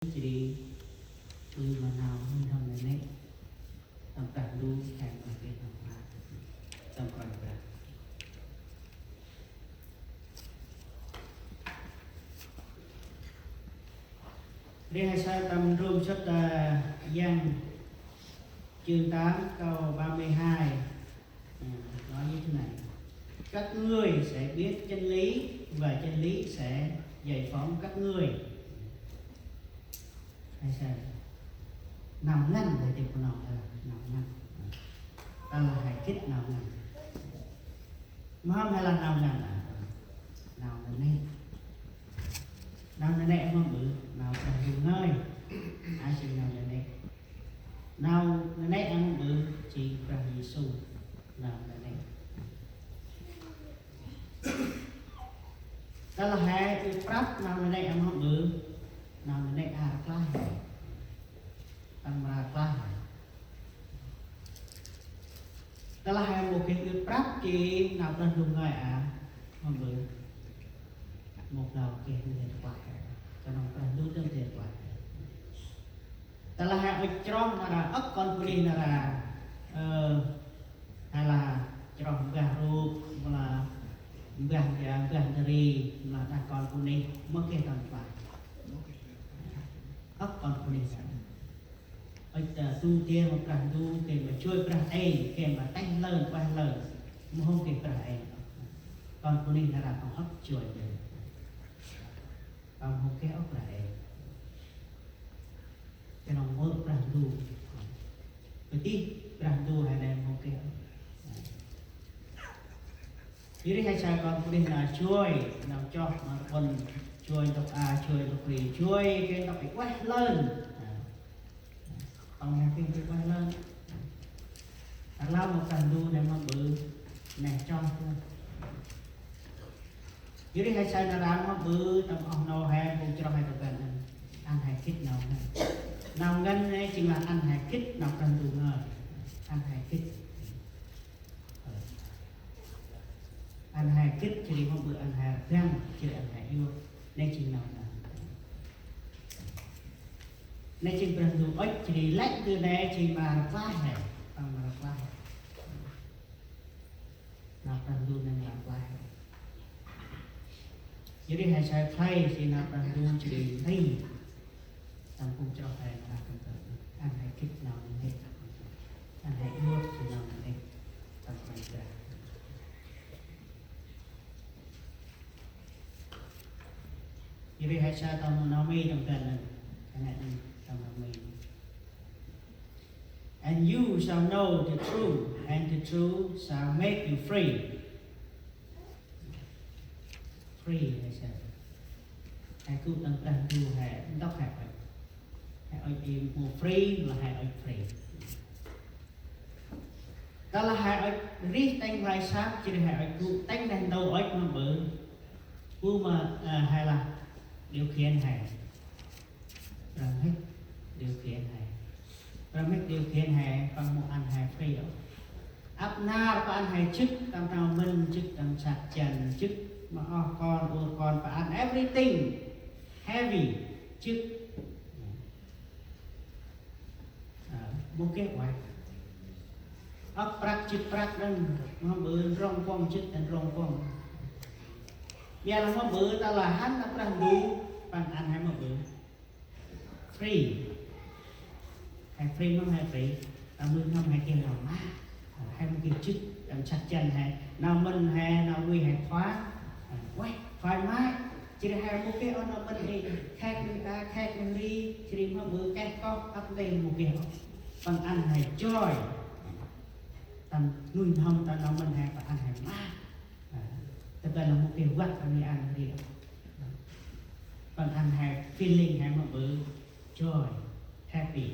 Jadi mana hon nenek tempat dulu kayak pakai tempat tempat berat. Đây sai tầm rôm chất yang chương 8 câu 32 nói như thế này: các ngươi sẽ biết chân lý và chân lý sẽ giải phóng các ngươi. Hay sao nằm ngăn để tìm của nó là nằm ngăn ta là hãy kích nào ngăn mà không hay là nào ngăn nào là nên nào là nè không bự nào là dùng nơi ai chỉ nào là nè nào là nè ăn bự chỉ là Giêsu nào là nè ta là hãy từ prap nào là nè ăn không bự nào là nè clay tăng ra clay đó là hai một cái việc prap chỉ nào cần dùng người không bự một đầu kia tiền quả cho nó cần đủ tương tiền quả đó là hai ở trong là ấp con puli là hay là trong gà ruột là gà teri là đang con puli mất cái toàn quả ấp con puli tu tiên một càng tu kể mà chui càng ấy kể mà tanh lợn qua lợn mà không kể càng ấy còn cô ninh là còn ấp chui rồi còn không cái ấp lại cái nó mơ càng tu bởi tí càng tu hay là không cái jadi hay sao con cô ninh là chui nào cho mà còn chui độc chui độc rì chui cái độc phải quét lên ông nghe phim cái quay lên lao một cần đu để mà bự nè trong thôi dưới đây hay sai là làm nó bự trong ông nô hay vùng cho hai tập gần ăn hay kích nào ngân ấy chính là ăn hay kích nào cần đủ ngờ ăn hay kích ăn hay kích chỉ đi không bự ăn hay răng chỉ ăn hay yêu nên chính nào nên chỉ cần dùng ếch chỉ lách từ đây chỉ mà quá hẹp bằng mà quá hẹp nào cần dùng nên là quá hẹp jadi hay sai play thì nào cần dùng chỉ thấy trong khung cho phải là cần ăn hay kích nào hết ăn hay nước thì nào hết trong phải ra jadi hay sai trong nó mi trong cần cái này and you shall know the truth, and the truth shall make you free. Free hay sao? Hãy cứu tăng tăng tu hãy đọc hãy ở im mùa free là hãy ở free. Đó là hãy ở riết tăng vai sát chỉ hãy ở cứu tăng đang đâu ở mà bự cứu mà hay là điều khiển hãy rồi hết điều khiển hãy rồi mấy điều khiển hãy bằng một anh hãy free đó áp na có anh hãy chức tam tao minh chức tam sạch trần chức mà con phải ăn everything heavy chức một kế hoạch áp prak chức prak đừng nó bự rong quang chức thành rong quang giờ là nó bự ta là hắn nó đang đủ bằng anh hãy mà bự free hay free nó hay free ta mừng năm hay kia nào má hay một kiểu chức làm sạch chân hay nào mình hay nào nguy hay khóa quay thoải mái chỉ là hai một cái nó mình đi khác người ta khác mình đi chỉ đi mà bữa cái có ấp lên một kiểu bằng ăn hay joy tầm nuôi hông ta nào mình hay và ăn hay má tất cả là một kiểu vắt anh đi ăn đi bằng ăn hay feeling hay một bữa joy happy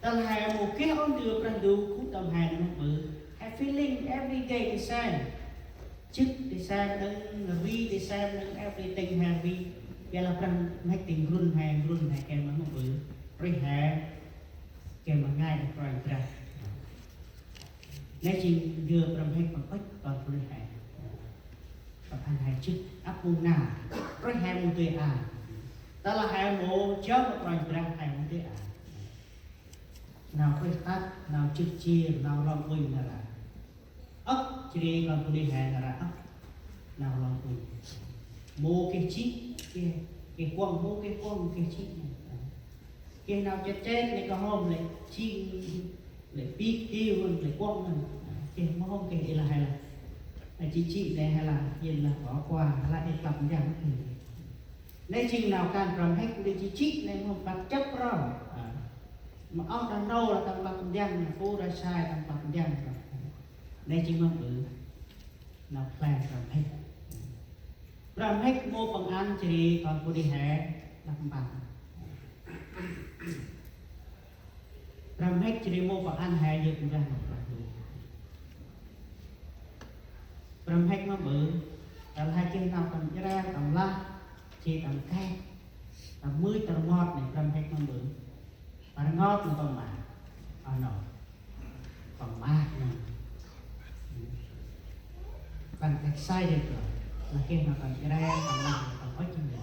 đó là hai một cái ôn được rằng đủ cũng tầm hai nó bự hai feeling every day the same chức the same nâng vi the same nâng everything hai vi giờ là rằng mấy tình run hai kem mà bự rồi hai kem mà ngay được rồi ra nên chỉ đưa rằng hai bằng ếch còn rồi hai bằng hai chức áp nào rồi hai một tuổi ta là hai mô chớp một rồi ra hai mô thế à nào quay tắt nào chích chia nào lòng quỳnh là ấp chỉ còn tôi đi hè là ấp nào lòng quỳnh mô cái chít cái quăng mô cái quăng cái chít cái nào chết này có hôm lại chi lại pi tiêu lại quăng này cái hôm cái là hay là chị này hay là nhìn là bỏ qua lại đi tập rằng nếu chừng nào càng làm hết đi chị này không bắt chấp rồi mà ông đang đâu là tầm bằng dân phố ra sai tầm bằng dân nếu chừng không được nào plan làm hết mua bằng ăn thì còn cô đi hè làm bằng làm hết chỉ mua bằng ăn hè giờ cũng ra làm hết nó bự làm hai chân nào tầm ra tầm la chỉ tầm cay tầm mươi tầm ngọt này làm hết nó bự và ngọt nó còn mà nó còn mát nữa bằng cách sai được rồi là khi nào còn ra tầm la tầm có chân rồi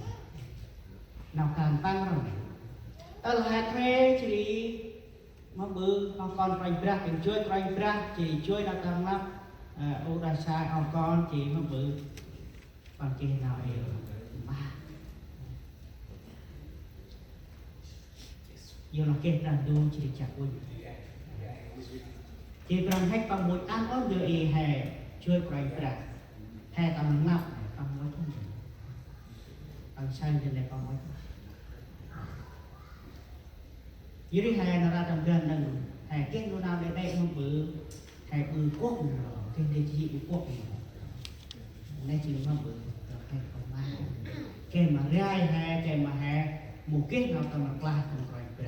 nào càng tăng rồi ta là thuê chỉ mà bự còn phải ra mìnhជួយ ra chỉជួយlà càng lắm ô đa sai ông con chị mà bự bằng chị nào hiểu ba giờ là kê rằng đu chỉ chặt quân chị bằng hết bằng một ăn ớt đưa ý hèជួយra hè tầm ngập tầm mấy thân bằng sai trên này bằng mấy dưới đi hè nó ra tầm gần này hè kết nó nào để đây không bự hè bự quốc rồi cái này chỉ bự quốc này chỉ mà bự cái còn mà cái mà rai hè cái mà hè một kết nào tầm là qua tầm rồi bự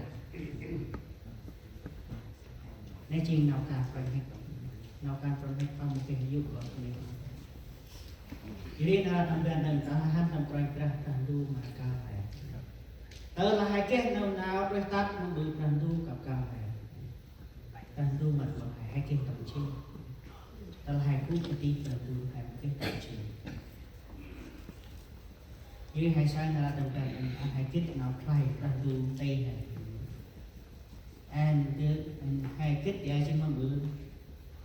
này chỉ nào càng phải hết nào càng phải hết bằng một cái hiệu quả của mình jadi tầm gần này ta han tầm rồi bự tầm du mà cao hè tớ là hai kết nào đối tác nó bự tầm du gặp cao hè tầm du mà hai kết tầm chi ta là hai cú cái tí tầm du hai kết tầm chi như hai sai là tầm gần anh hai kết nào play tầm du tây này and hai kết thì ai chỉ mong bự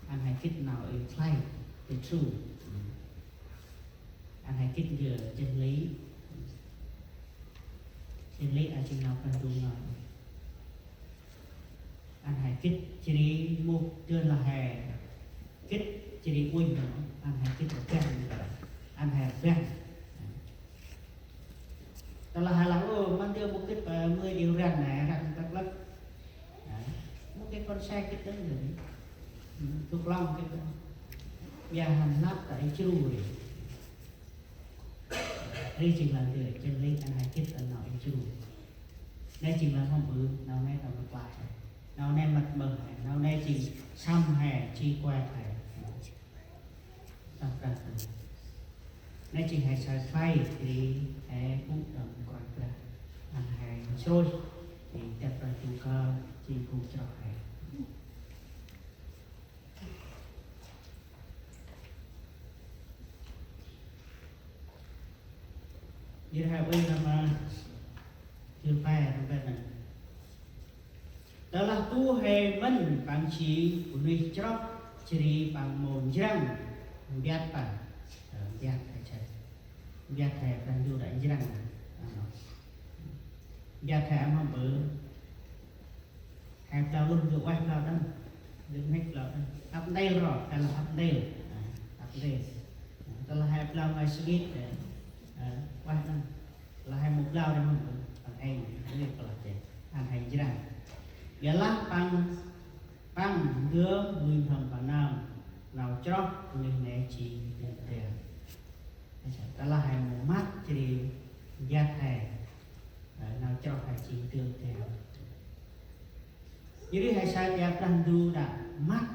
anh hai kết nào ở play the true anh hai kết giờ chân lý ai chỉ nào cần du nói anh hai kết chỉ đi mua chưa là hè kết chỉ đi quên nữa anh hai kết ở trên anh hai ven đó là hai lão mang đưa một cái 10 điều răng này răng tắc lắc một cái con xe cái tấn rồi thuộc lòng cái nhà hành nắp tại chưa rồi đây chỉ là để chân lý anh hai kết anh nói chưa đây chỉ là không bự nào nay tao được lại nào nay mặt bờ nào nay chỉ xăm hè chi qua hè tập ra nay chỉ hay sai phai thì hè cũng đồng còn ra anh hai rồi thì tập ra chung cơ chi cũng cho hè như hai bên là chưa phai trong bên này đó là tu hệ mình bằng chỉ của người chóc chỉ bằng mồm răng biết bằng biết hay chơi biết hệ đang du đại răng biết hệ mà bự hệ lao luôn được quay lao đó đừng hết lao ấp đây rồi hay là ấp đây đó là hệ lao mai sweet để quay đó là hệ một lao để mà bự bằng anh cái là thế anh hay răng ialah pang đưa người thầm và nào chót người này chỉ để ta là hai một mắt chỉ giác hè nào cho hai chỉ tương theo jadi hai sai tiap dan du đã mắt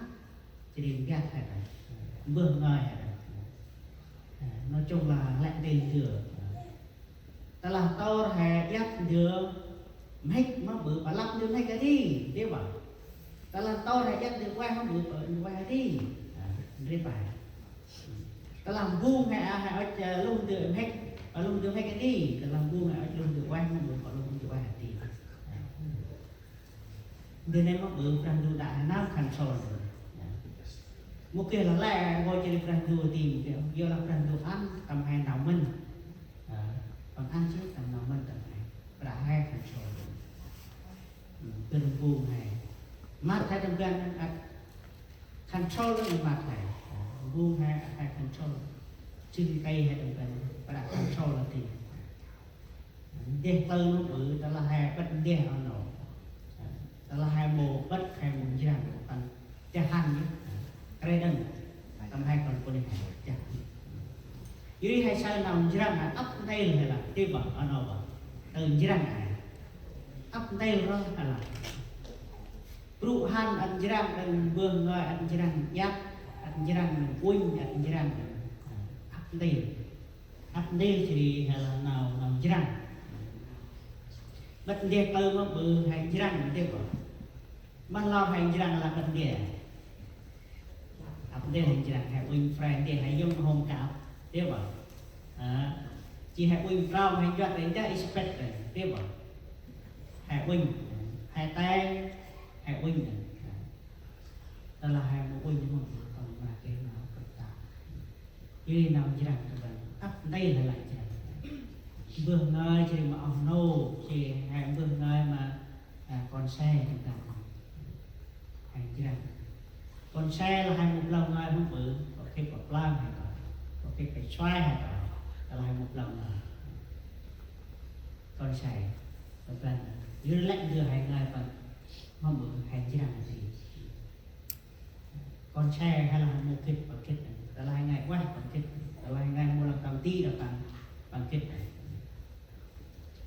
chỉ giác hè bơ ngời nói chung là lại đền rửa ta là to hè giác rửa mấy nó bự bà lắp đưa mấy cái đi thế bảo ta làm to này chắc được quay nó bự quay đi thế phải ta làm vuông hay luôn từ hết và luôn từ mấy cái đi ta làm vuông hay luôn từ quay nó Dia ni mak berperandu dah enam control. Mungkin là ngồi trên perandu tìm kiểu do là perandu ăn tầm hai nào mình còn ăn trước tầm nào mình tầm hai đã hai control từng vùng này mát hai tầm gan control nó là mát này vùng hai control chân cây hai tầm gan và đã control là thì đe tơ nó bự đó là hai bất đe ở nổ đó là hai bộ bất hai bộ giang của phần cha han nhé đây đừng tầm hai còn cô đi chả dưới hai sao nằm giang là ấp đây là tiêu bảo ở đâu bảo từ giang này ấp đây rồi là ru han ăn giang ăn vương rồi ăn giang giáp ăn giang quỳnh ăn giang ấp đây thì là nào nằm giang bất đe tơ nó bự hai giang tiêu bảo mà lo hai giang là bất đe đây là chỉ là hệ win friend thì hãy dùng home cáo tiếp bảo chỉ hệ win from hay cho đến cho expect rồi tiếp bảo hệ win hệ tay hệ win đó là hệ một win nhưng mà còn là cái nào phức tạp như nào chỉ là up đây là lại chỉ vương nơi chỉ mà ông nô chỉ hệ vương nơi mà con xe chúng ta hay chỉ là con xe là hai một lần ngay không bự có cái bọc lan hay có cái xoay hay là hai một lần con xe một lần dưới lạnh đưa hai ngày phần không bự hay chỉ là gì con xe hay là một cái bằng kết là hai ngày quay bằng kết là hai ngày một lần cầm ti là bằng kết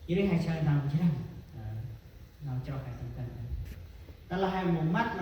dưới đây hai xe nào chứ nào cho hai tầm cân đó là hai một mắt